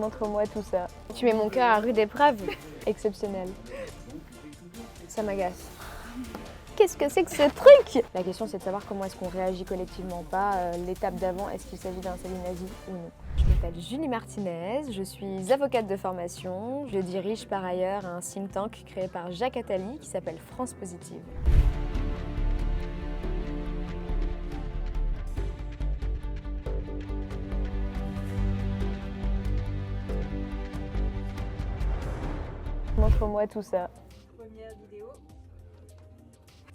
Montre-moi tout ça. Tu mets mon cœur à rude épreuve. Exceptionnel. Ça m'agace. Qu'est-ce que c'est que ce truc? La question c'est de savoir comment est-ce qu'on réagit collectivement, pas l'étape d'avant, est-ce qu'il s'agit d'un salut nazi ou non. Je m'appelle Julie Martinez, je suis avocate de formation, je dirige par ailleurs un think tank créé par Jacques Attali qui s'appelle France Positive. Montre-moi tout ça. Première vidéo,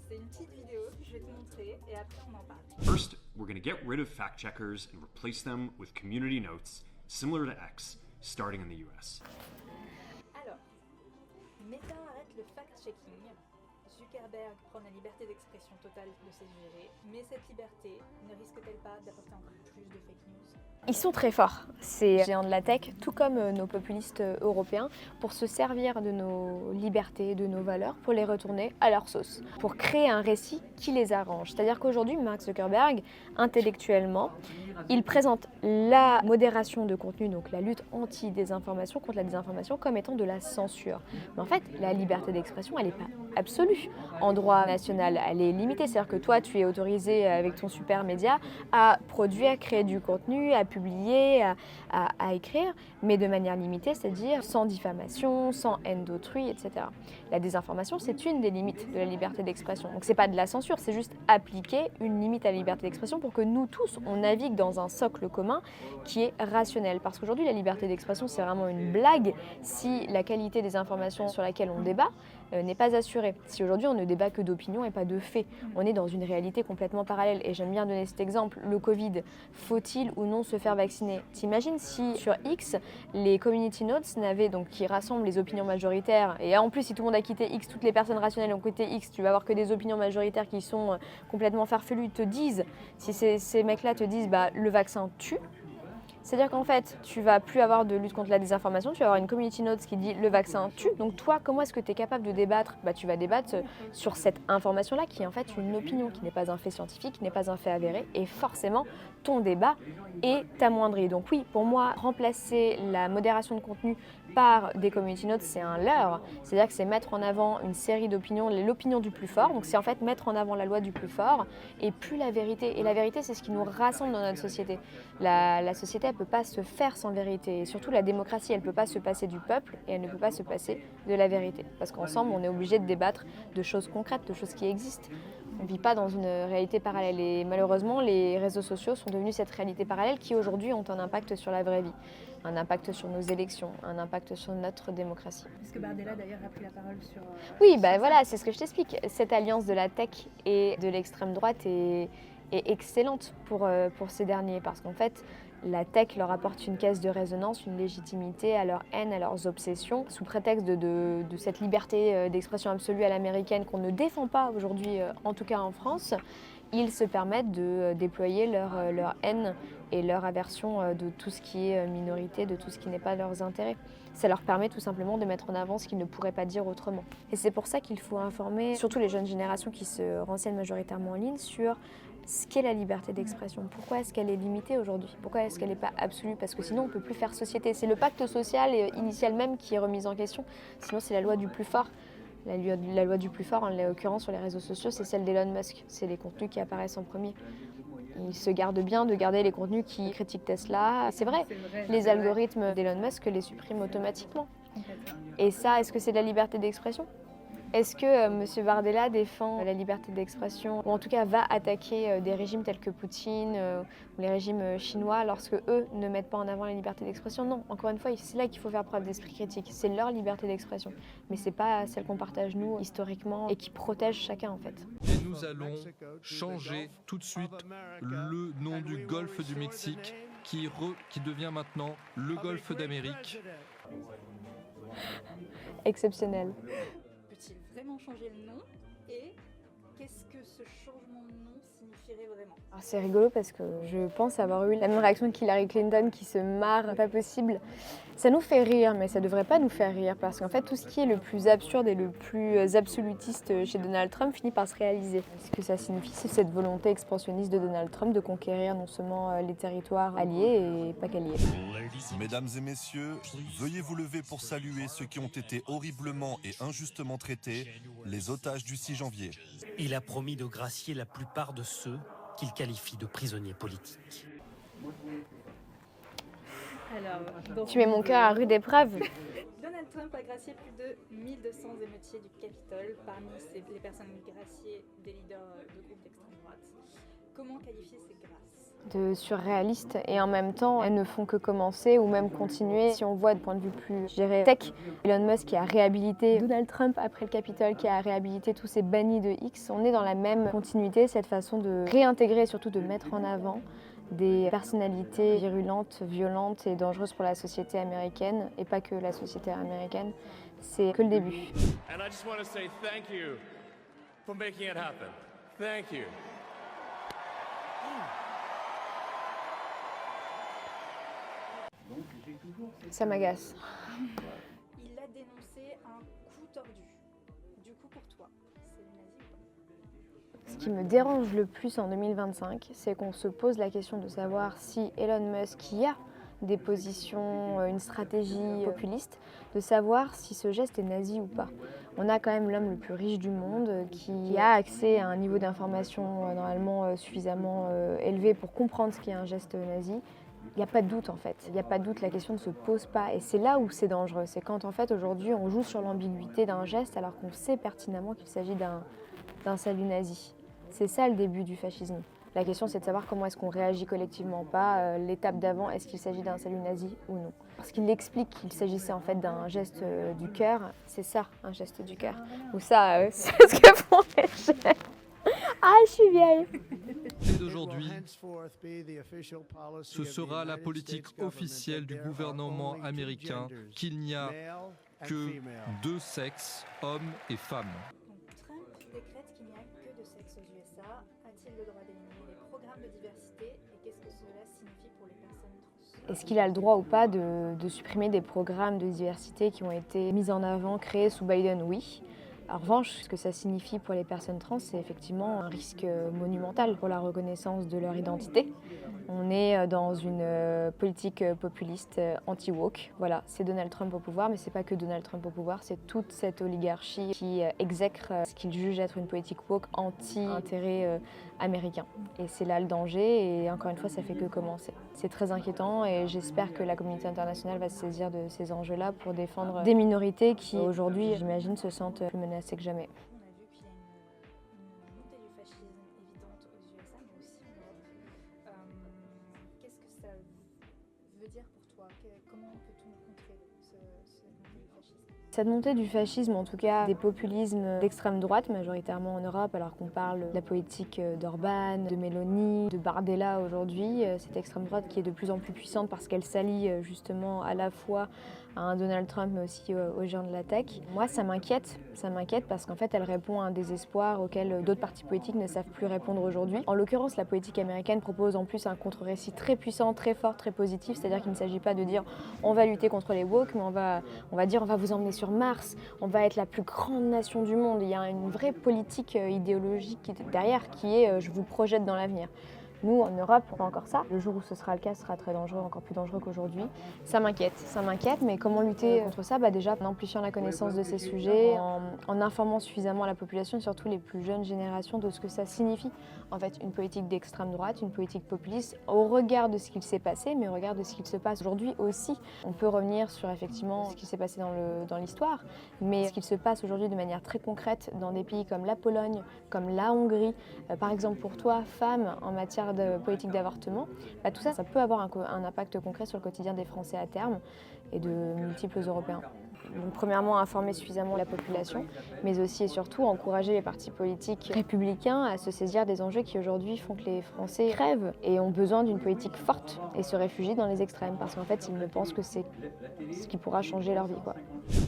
c'est une petite vidéo que je vais te montrer et après on en parle. First, we're going to get rid of fact checkers and replace them with community notes, similar to X, starting in the US. Alors, Meta arrête le fact-checking. Zuckerberg prend la liberté d'expression totale de ses usagers, mais cette liberté ne risque-t-elle pas d'apporter encore plus de fake news? Ils sont très forts, ces géants de la tech, tout comme nos populistes européens, pour se servir de nos libertés, de nos valeurs, pour les retourner à leur sauce, pour créer un récit qui les arrange. C'est-à-dire qu'aujourd'hui, Mark Zuckerberg, intellectuellement, il présente la modération de contenu, donc la lutte anti-désinformation contre la désinformation, comme étant de la censure. Mais en fait, la liberté d'expression, elle n'est pas absolue. En droit national, elle est limitée. C'est-à-dire que toi, tu es autorisé avec ton super média à produire, à créer du contenu, à publier, à écrire, mais de manière limitée, c'est-à-dire sans diffamation, sans haine d'autrui, etc. La désinformation, c'est une des limites de la liberté d'expression. Donc c'est pas de la censure, c'est juste appliquer une limite à la liberté d'expression pour que nous tous, on navigue dans un socle commun qui est rationnel. Parce qu'aujourd'hui, la liberté d'expression, c'est vraiment une blague si la qualité des informations sur laquelle on débat n'est pas assurée. Si aujourd'hui on ne débat que d'opinion et pas de faits, on est dans une réalité complètement parallèle. Et j'aime bien donner cet exemple, le Covid, faut-il ou non se faire vacciner? T'imagines si sur X, les community notes n'avaient, donc qui rassemblent les opinions majoritaires, et en plus si tout le monde a quitté X, toutes les personnes rationnelles ont quitté X, tu vas avoir que des opinions majoritaires qui sont complètement farfelues, te disent, si ces mecs-là te disent bah, le vaccin tue, c'est-à-dire qu'en fait, tu vas plus avoir de lutte contre la désinformation, tu vas avoir une community notes qui dit le vaccin tue. Donc toi, comment est-ce que tu es capable de débattre? Bah, tu vas débattre sur cette information-là qui est en fait une opinion, qui n'est pas un fait scientifique, qui n'est pas un fait avéré. Et forcément, ton débat est amoindri. Donc oui, pour moi, remplacer la modération de contenu par des community notes, c'est un leurre. C'est-à-dire que c'est mettre en avant une série d'opinions, l'opinion du plus fort. Donc c'est en fait mettre en avant la loi du plus fort et plus la vérité. Et la vérité, c'est ce qui nous rassemble dans notre société. La société, elle ne peut pas se faire sans vérité. Et surtout, la démocratie, elle ne peut pas se passer du peuple et elle ne peut pas se passer de la vérité. Parce qu'ensemble, on est obligé de débattre de choses concrètes, de choses qui existent. On ne vit pas dans une réalité parallèle. Et malheureusement, les réseaux sociaux sont devenus cette réalité parallèle qui aujourd'hui ont un impact sur la vraie vie, un impact sur nos élections, un impact sur notre démocratie. Est-ce que Bardella d'ailleurs a pris la parole sur... Oui, bah voilà, c'est ce que je t'explique. Cette alliance de la tech et de l'extrême droite est excellente pour ces derniers parce qu'en fait, la tech leur apporte une caisse de résonance, une légitimité à leur haine, à leurs obsessions, sous prétexte de cette liberté d'expression absolue à l'américaine qu'on ne défend pas aujourd'hui, en tout cas en France. Ils se permettent de déployer leur haine et leur aversion de tout ce qui est minorité, de tout ce qui n'est pas leurs intérêts. Ça leur permet tout simplement de mettre en avant ce qu'ils ne pourraient pas dire autrement. Et c'est pour ça qu'il faut informer, surtout les jeunes générations qui se renseignent majoritairement en ligne, sur ce qu'est la liberté d'expression. Pourquoi est-ce qu'elle est limitée aujourd'hui? Pourquoi est-ce qu'elle n'est pas absolue? Parce que sinon on ne peut plus faire société. C'est le pacte social initial même qui est remis en question. Sinon c'est la loi du plus fort. La loi du plus fort, en l'occurrence sur les réseaux sociaux, c'est celle d'Elon Musk. C'est les contenus qui apparaissent en premier. Il se garde bien de garder les contenus qui critiquent Tesla. C'est vrai, les algorithmes d'Elon Musk les suppriment automatiquement. Et ça, est-ce que c'est de la liberté d'expression? Est-ce que M. Bardella défend la liberté d'expression ou en tout cas va attaquer des régimes tels que Poutine ou les régimes chinois lorsque eux ne mettent pas en avant la liberté d'expression? Non, encore une fois, c'est là qu'il faut faire preuve d'esprit critique. C'est leur liberté d'expression, mais c'est pas celle qu'on partage nous historiquement et qui protège chacun en fait. Et nous allons changer tout de suite le nom du golfe du Mexique qui devient maintenant le golfe d'Amérique. Exceptionnel. Peut-il vraiment changer le nom et qu'est-ce que ce changement de nom signifierait vraiment? Alors, c'est rigolo parce que je pense avoir eu la même réaction qu'Hillary Clinton qui se marre, pas possible. Ça nous fait rire, mais ça devrait pas nous faire rire parce qu'en fait tout ce qui est le plus absurde et le plus absolutiste chez Donald Trump finit par se réaliser. Ce que ça signifie, c'est cette volonté expansionniste de Donald Trump de conquérir non seulement les territoires alliés et pas qu'alliés. Mesdames et messieurs, veuillez vous lever pour saluer ceux qui ont été horriblement et injustement traités, les otages du 6 janvier. Il a promis de gracier la plupart de ceux qu'il qualifie de prisonniers politiques. Alors, Tu mets mon cœur à rude épreuve. Donald Trump a gracié plus de 1200 émeutiers du Capitole. Parmi les personnes graciées, des leaders de groupes d'extrême droite. Comment qualifier ces grâces? De surréalistes et en même temps elles ne font que commencer ou même continuer. Si on voit de point de vue plus, je dirais, tech, Elon Musk qui a réhabilité Donald Trump après le Capitole, qui a réhabilité tous ces bannis de X, on est dans la même continuité, cette façon de réintégrer et surtout de mettre en avant des personnalités virulentes, violentes et dangereuses pour la société américaine et pas que la société américaine. C'est que le début. And I just want to say thank you for making it happen. Thank you. Ça m'agace. Il a dénoncé un coup tordu. Du coup, pour toi, c'est le nazi ou pas? Ce qui me dérange le plus en 2025, c'est qu'on se pose la question de savoir si Elon Musk y a des positions, une stratégie populiste, de savoir si ce geste est nazi ou pas. On a quand même l'homme le plus riche du monde qui a accès à un niveau d'information normalement suffisamment élevé pour comprendre ce qu'est un geste nazi. Il n'y a pas de doute en fait, il n'y a pas de doute, la question ne se pose pas et c'est là où c'est dangereux, c'est quand en fait aujourd'hui on joue sur l'ambiguïté d'un geste alors qu'on sait pertinemment qu'il s'agit d'un salut nazi. C'est ça le début du fascisme. La question c'est de savoir comment est-ce qu'on réagit collectivement, pas l'étape d'avant, est-ce qu'il s'agit d'un salut nazi ou non. Parce qu'il explique qu'il s'agissait en fait d'un geste du cœur, c'est ça un geste du cœur. Ou ça, c'est ce que font les jeunes. Ah, je suis vieille. Et d'aujourd'hui, ce sera la politique officielle du gouvernement américain qu'il n'y a que deux sexes, hommes et femmes. Donc, Trump décrète qu'il n'y a que de sexe aux USA. A-t-il le droit d'éliminer les programmes de diversité et qu'est-ce que cela signifie pour les personnes trans? Est-ce qu'il a le droit ou pas de supprimer des programmes de diversité qui ont été mis en avant, créés sous Biden? Oui. En revanche, ce que ça signifie pour les personnes trans, c'est effectivement un risque monumental pour la reconnaissance de leur identité. On est dans une politique populiste anti-woke. Voilà, c'est Donald Trump au pouvoir, mais c'est pas que Donald Trump au pouvoir, c'est toute cette oligarchie qui exècre ce qu'il juge être une politique woke anti-intérêt américain. Et c'est là le danger, et encore une fois, ça fait que commencer. C'est très inquiétant, et j'espère que la communauté internationale va se saisir de ces enjeux-là pour défendre des minorités qui, aujourd'hui, j'imagine, se sentent plus menacées que jamais. On a vu qu'il y a une montée du fascisme évidente aux USA, mais aussi en Europe. Qu'est-ce que ça veut dire pour toi? Comment peut-on contrer cette montée du fascisme? Cette montée du fascisme, en tout cas des populismes d'extrême droite, majoritairement en Europe, alors qu'on parle de la politique d'Orban, de Meloni, de Bardella aujourd'hui, cette extrême droite qui est de plus en plus puissante parce qu'elle s'allie justement à la fois à un Donald Trump mais aussi aux géants de la tech. Moi, ça m'inquiète parce qu'en fait, elle répond à un désespoir auquel d'autres partis politiques ne savent plus répondre aujourd'hui. En l'occurrence, la politique américaine propose en plus un contre-récit très puissant, très fort, très positif, c'est-à-dire qu'il ne s'agit pas de dire on va lutter contre les woke, mais on va dire on va vous emmener sur Mars, on va être la plus grande nation du monde. Il y a une vraie politique idéologique derrière qui est je vous projette dans l'avenir. Nous, en Europe, on fait encore ça. Le jour où ce sera le cas, ce sera très dangereux, encore plus dangereux qu'aujourd'hui. Ça m'inquiète, mais comment lutter contre ça? Déjà en amplifiant la connaissance de ces sujets, en informant suffisamment la population, surtout les plus jeunes générations, de ce que ça signifie. En fait, une politique d'extrême droite, une politique populiste, au regard de ce qu'il s'est passé, mais au regard de ce qu'il se passe aujourd'hui aussi. On peut revenir sur effectivement ce qui s'est passé dans l'histoire, mais ce qu'il se passe aujourd'hui de manière très concrète dans des pays comme la Pologne, comme la Hongrie, par exemple pour toi, femme, en matière de politique d'avortement, tout ça, ça peut avoir un impact concret sur le quotidien des Français à terme et de multiples Européens. Donc, premièrement, informer suffisamment la population, mais aussi et surtout encourager les partis politiques républicains à se saisir des enjeux qui aujourd'hui font que les Français crèvent et ont besoin d'une politique forte et se réfugient dans les extrêmes parce qu'en fait, ils ne pensent que c'est ce qui pourra changer leur vie, quoi.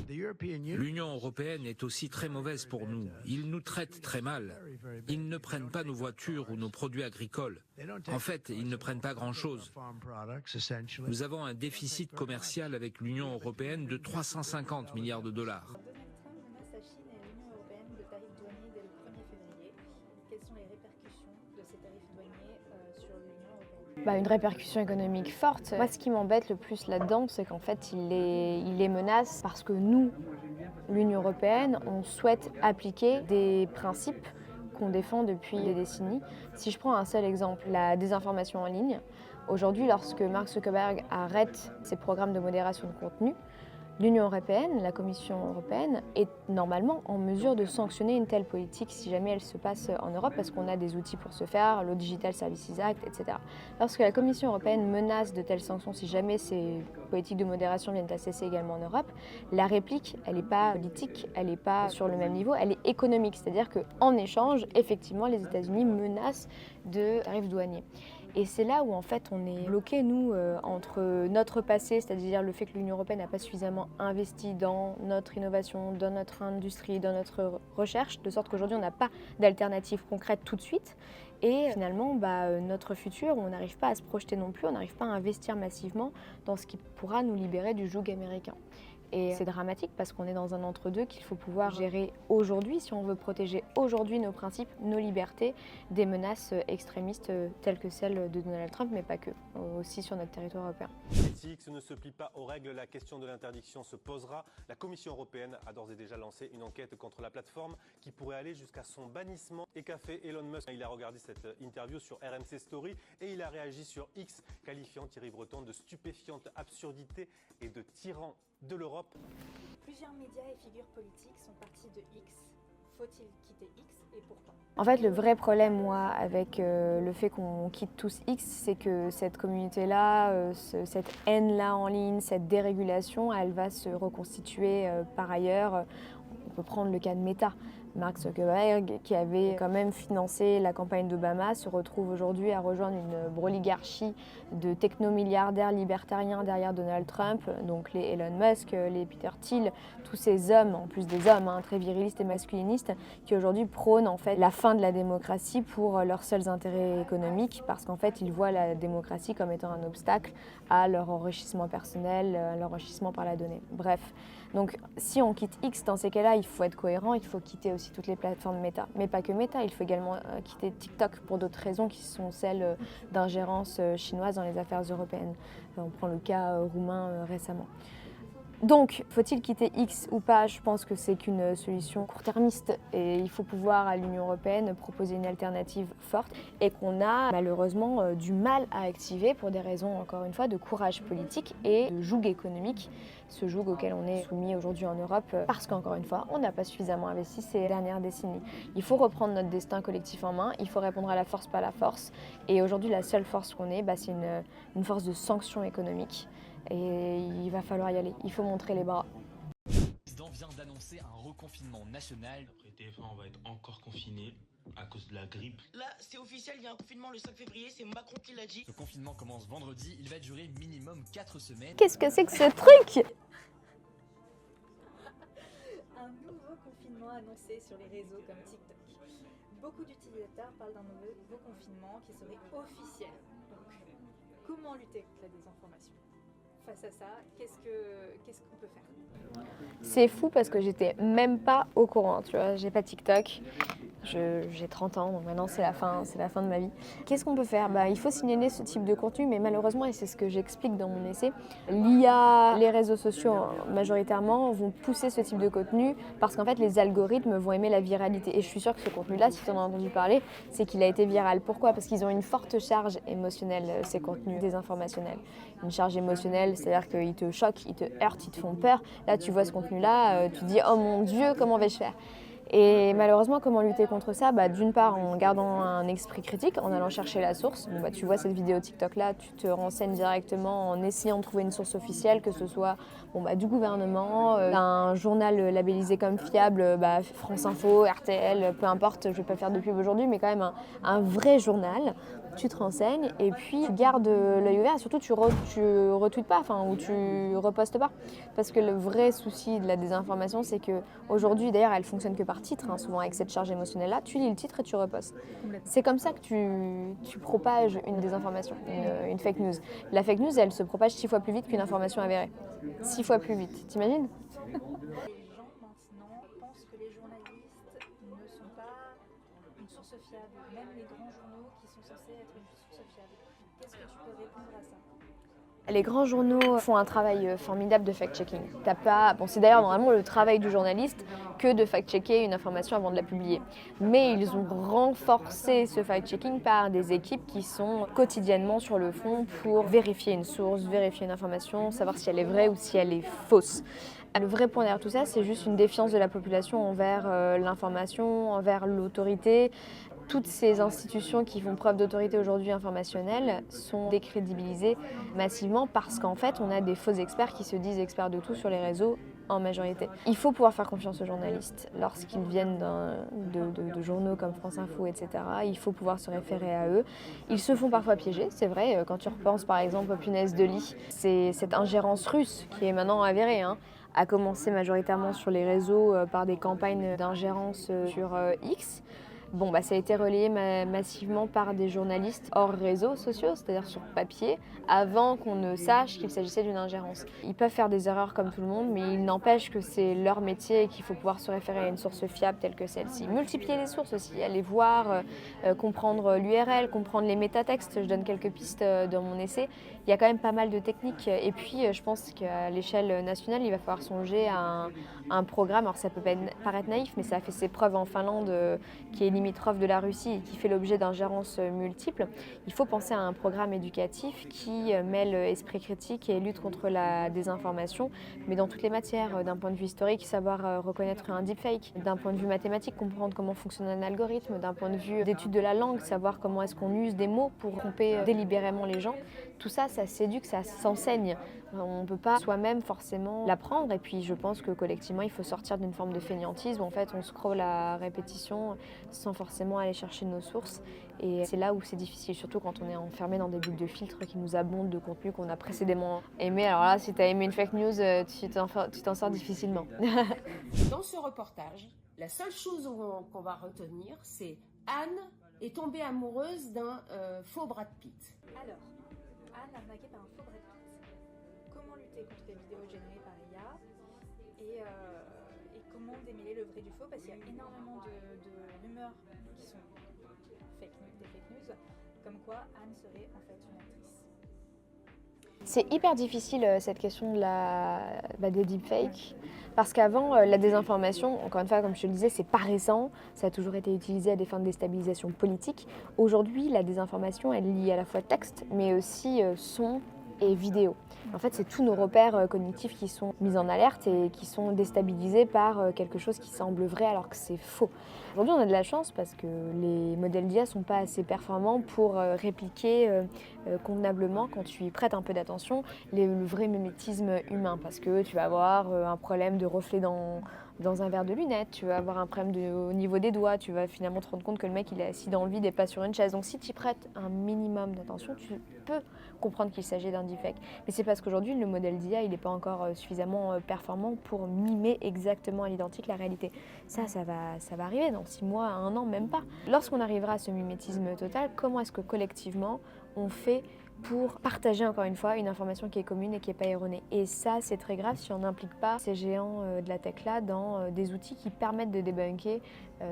L'Union européenne est aussi très mauvaise pour nous. Ils nous traitent très mal. Ils ne prennent pas nos voitures ou nos produits agricoles. En fait, ils ne prennent pas grand-chose. Nous avons un déficit commercial avec l'Union européenne de 350 milliards de dollars. Donald Trump menace la Chine et l'Union européenne de tarifs douaniers dès le 1er février. Quelles sont les répercussions de ces tarifs douaniers sur l'Union européenne? Une répercussion économique forte. Moi, ce qui m'embête le plus là-dedans, c'est qu'en fait, il les menace parce que nous, l'Union européenne, on souhaite appliquer des principes qu'on défend depuis des décennies. Si je prends un seul exemple, la désinformation en ligne, aujourd'hui, lorsque Mark Zuckerberg arrête ses programmes de modération de contenu, l'Union européenne, la Commission européenne, est normalement en mesure de sanctionner une telle politique si jamais elle se passe en Europe, parce qu'on a des outils pour ce faire, le Digital Services Act, etc. Lorsque la Commission européenne menace de telles sanctions si jamais ces politiques de modération viennent à cesser également en Europe, la réplique, elle n'est pas politique, elle n'est pas sur le même niveau, elle est économique. C'est-à-dire qu'en échange, effectivement, les États-Unis menacent de tarifs douaniers. Et c'est là où en fait on est bloqué, nous, entre notre passé, c'est-à-dire le fait que l'Union européenne n'a pas suffisamment investi dans notre innovation, dans notre industrie, dans notre recherche, de sorte qu'aujourd'hui on n'a pas d'alternative concrète tout de suite. Et finalement, notre futur, on n'arrive pas à se projeter non plus, on n'arrive pas à investir massivement dans ce qui pourra nous libérer du joug américain. Et c'est dramatique parce qu'on est dans un entre-deux qu'il faut pouvoir gérer aujourd'hui si on veut protéger aujourd'hui nos principes, nos libertés, des menaces extrémistes telles que celles de Donald Trump, mais pas que, aussi sur notre territoire européen. X ne se plie pas aux règles, la question de l'interdiction se posera. La Commission européenne a d'ores et déjà lancé une enquête contre la plateforme qui pourrait aller jusqu'à son bannissement. Et qu'a fait Elon Musk? Il a regardé cette interview sur RMC Story et il a réagi sur X, qualifiant Thierry Breton de stupéfiante absurdité et de tyran de l'Europe. Plusieurs médias et figures politiques sont partis de X. Faut-il quitter X et pourquoi? En fait, le vrai problème, moi, avec le fait qu'on quitte tous X, c'est que cette communauté-là, cette haine-là en ligne, cette dérégulation, elle va se reconstituer par ailleurs. On peut prendre le cas de Meta. Mark Zuckerberg, qui avait quand même financé la campagne d'Obama, se retrouve aujourd'hui à rejoindre une oligarchie de technomilliardaires libertariens derrière Donald Trump, donc les Elon Musk, les Peter Thiel, tous ces hommes, en plus des hommes très virilistes et masculinistes, qui aujourd'hui prônent en fait la fin de la démocratie pour leurs seuls intérêts économiques, parce qu'en fait ils voient la démocratie comme étant un obstacle à leur enrichissement personnel, à leur enrichissement par la donnée. Bref. Donc si on quitte X, dans ces cas-là, il faut être cohérent, il faut quitter aussi toutes les plateformes Meta. Mais pas que Meta, il faut également quitter TikTok pour d'autres raisons qui sont celles d'ingérence chinoise dans les affaires européennes. On prend le cas roumain récemment. Donc, faut-il quitter X ou pas? Je pense que c'est qu'une solution court-termiste et il faut pouvoir à l'Union européenne proposer une alternative forte et qu'on a malheureusement du mal à activer pour des raisons, encore une fois, de courage politique et de joug économique, ce joug auquel on est soumis aujourd'hui en Europe parce qu'encore une fois, on n'a pas suffisamment investi ces dernières décennies. Il faut reprendre notre destin collectif en main, il faut répondre à la force, pas la force. Et aujourd'hui, la seule force qu'on ait, c'est une force de sanction économique. Et il va falloir y aller, il faut montrer les bras. Le président vient d'annoncer un reconfinement national. Après TF1, on va être encore confiné à cause de la grippe. Là, c'est officiel, il y a un confinement le 5 février, c'est Macron qui l'a dit. Ce confinement commence vendredi, il va durer minimum 4 semaines. Qu'est-ce que c'est que ce truc? Un nouveau confinement annoncé sur les réseaux comme TikTok. Beaucoup d'utilisateurs parlent d'un nouveau confinement qui serait officiel. Donc, comment lutter contre la désinformation? Face à ça, qu'est-ce qu'on peut faire? C'est fou parce que j'étais même pas au courant, tu vois, j'ai pas TikTok, j'ai 30 ans, donc maintenant c'est la fin de ma vie. Qu'est-ce qu'on peut faire? Il faut signaler ce type de contenu, mais malheureusement, et c'est ce que j'explique dans mon essai, l'IA, les réseaux sociaux majoritairement vont pousser ce type de contenu parce qu'en fait les algorithmes vont aimer la viralité. Et je suis sûre que ce contenu-là, si tu en as entendu parler, c'est qu'il a été viral. Pourquoi? Parce qu'ils ont une forte charge émotionnelle, ces contenus désinformationnels. Une charge émotionnelle, c'est-à-dire qu'ils te choquent, ils te heurtent, ils te font peur. Là, tu vois ce contenu-là, tu te dis « Oh mon Dieu, comment vais-je faire ?» Et malheureusement, comment lutter contre ça? D'une part, en gardant un esprit critique, en allant chercher la source. Tu vois cette vidéo TikTok là, tu te renseignes directement en essayant de trouver une source officielle, que ce soit du gouvernement, d'un journal labellisé comme fiable, France Info, RTL, peu importe, je ne vais pas faire de pub aujourd'hui, mais quand même un vrai journal. Tu te renseignes et puis tu gardes l'œil ouvert et surtout tu retweets pas, ou tu repostes pas. Parce que le vrai souci de la désinformation, c'est qu'aujourd'hui, d'ailleurs, elle fonctionne que par titre, souvent avec cette charge émotionnelle-là, tu lis le titre et tu repostes. C'est comme ça que tu propages une désinformation, une fake news. La fake news, elle se propage 6 fois plus vite qu'une information avérée. 6 fois plus vite, t'imagines? Les gens maintenant pensent que les journalistes ne sont pas une source fiable, même les grands journaux qui sont censés être une source fiable. Qu'est-ce que tu peux répondre à ça? Les grands journaux font un travail formidable de fact-checking. C'est d'ailleurs normalement le travail du journaliste que de fact-checker une information avant de la publier. Mais ils ont renforcé ce fact-checking par des équipes qui sont quotidiennement sur le front pour vérifier une source, vérifier une information, savoir si elle est vraie ou si elle est fausse. Le vrai point derrière tout ça, c'est juste une défiance de la population envers l'information, envers l'autorité. Toutes ces institutions qui font preuve d'autorité aujourd'hui informationnelle sont décrédibilisées massivement parce qu'en fait, on a des faux experts qui se disent experts de tout sur les réseaux en majorité. Il faut pouvoir faire confiance aux journalistes lorsqu'ils viennent de journaux comme France Info, etc. Il faut pouvoir se référer à eux. Ils se font parfois piéger, c'est vrai. Quand tu repenses par exemple aux punaises de lit, c'est cette ingérence russe qui est maintenant avérée, a commencé majoritairement sur les réseaux par des campagnes d'ingérence sur X. Ça a été relayé massivement par des journalistes hors réseaux sociaux, c'est-à-dire sur papier, avant qu'on ne sache qu'il s'agissait d'une ingérence. Ils peuvent faire des erreurs comme tout le monde, mais il n'empêche que c'est leur métier et qu'il faut pouvoir se référer à une source fiable telle que celle-ci. Multiplier les sources aussi, aller voir, comprendre l'URL, comprendre les métatextes. Je donne quelques pistes dans mon essai. Il y a quand même pas mal de techniques. Et puis, je pense qu'à l'échelle nationale, il va falloir songer à un programme. Alors, ça peut paraître naïf, mais ça a fait ses preuves en Finlande, qui est limitrophe de la Russie et qui fait l'objet d'ingérences multiples. Il faut penser à un programme éducatif qui mêle esprit critique et lutte contre la désinformation, mais dans toutes les matières. D'un point de vue historique, savoir reconnaître un deepfake. D'un point de vue mathématique, comprendre comment fonctionne un algorithme. D'un point de vue d'étude de la langue, savoir comment est-ce qu'on use des mots pour tromper délibérément les gens. Tout ça, ça s'éduque, ça s'enseigne. On ne peut pas soi-même forcément l'apprendre. Et puis je pense que collectivement, il faut sortir d'une forme de fainéantise où en fait on scrolle à répétition sans forcément aller chercher nos sources. Et c'est là où c'est difficile, surtout quand on est enfermé dans des bulles de filtre qui nous abondent de contenu qu'on a précédemment aimé. Alors là, si tu as aimé une fake news, tu t'en sors difficilement. Dans ce reportage, la seule chose qu'on va retenir, c'est Anne est tombée amoureuse d'un faux Brad Pitt. Alors, Anne arnaquée par un faux Brad Pitt. Comment lutter contre les vidéos générées par IA et comment démêler le vrai du faux, parce qu'il y a énormément de rumeurs qui sont des fake news, comme quoi Anne serait en fait une actrice. C'est hyper difficile cette question de des deepfakes, parce qu'avant la désinformation, encore une fois comme je te le disais, c'est pas récent, ça a toujours été utilisé à des fins de déstabilisation politique. Aujourd'hui la désinformation elle lie à la fois texte mais aussi son et vidéo. En fait, c'est tous nos repères cognitifs qui sont mis en alerte et qui sont déstabilisés par quelque chose qui semble vrai alors que c'est faux. Aujourd'hui, on a de la chance parce que les modèles d'IA ne sont pas assez performants pour répliquer convenablement, quand tu y prêtes un peu d'attention, le vrai mimétisme humain. Parce que tu vas avoir un problème de reflet dans un verre de lunettes, tu vas avoir un problème au niveau des doigts, tu vas finalement te rendre compte que le mec il est assis dans le vide et pas sur une chaise. Donc si tu y prêtes un minimum d'attention, tu peux comprendre qu'il s'agit d'un deepfake. Mais c'est parce qu'aujourd'hui le modèle d'IA il n'est pas encore suffisamment performant pour mimer exactement à l'identique la réalité. Ça va arriver dans 6 mois, 1 an, même pas. Lorsqu'on arrivera à ce mimétisme total, comment est-ce que collectivement on fait pour partager encore une fois une information qui est commune et qui n'est pas erronée. Et ça, c'est très grave si on n'implique pas ces géants de la tech-là dans des outils qui permettent de débunker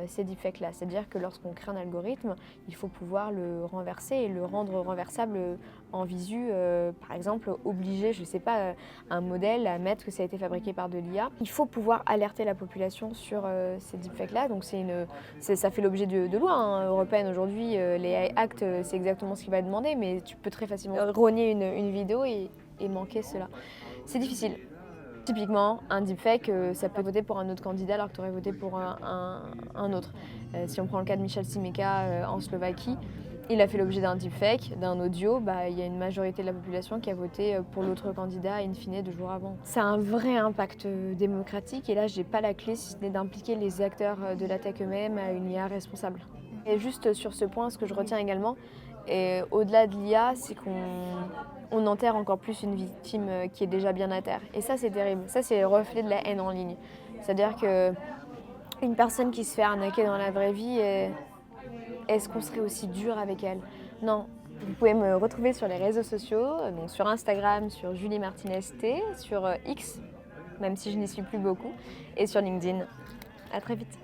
ces deepfakes-là. C'est-à-dire que lorsqu'on crée un algorithme, il faut pouvoir le renverser et le rendre renversable en visu. Par exemple, obliger, je ne sais pas, un modèle à mettre que ça a été fabriqué par de l'IA. Il faut pouvoir alerter la population sur ces deepfakes-là. Donc ça fait l'objet de lois européennes aujourd'hui. Les AI Act, c'est exactement ce qui va être demandé, mais tu peux très facilement rogner une vidéo et manquer cela. C'est difficile. Typiquement, un deepfake, ça peut voter pour un autre candidat alors que tu aurais voté pour un autre. Si on prend le cas de Michal Simeka en Slovaquie, il a fait l'objet d'un deepfake, d'un audio, il y a une majorité de la population qui a voté pour l'autre candidat in fine 2 jours avant. C'est un vrai impact démocratique et là j'ai pas la clé si ce n'est d'impliquer les acteurs de la tech eux-mêmes à une IA responsable. Et juste sur ce point, ce que je retiens également, et au-delà de l'IA, c'est qu'on enterre encore plus une victime qui est déjà bien à terre. Et ça, c'est terrible. Ça, c'est le reflet de la haine en ligne. C'est-à-dire qu'une personne qui se fait arnaquer dans la vraie vie, est-ce qu'on serait aussi dur avec elle? Non. Vous pouvez me retrouver sur les réseaux sociaux, donc sur Instagram, sur Julie Martinez T, sur X, même si je n'y suis plus beaucoup, et sur LinkedIn. À très vite.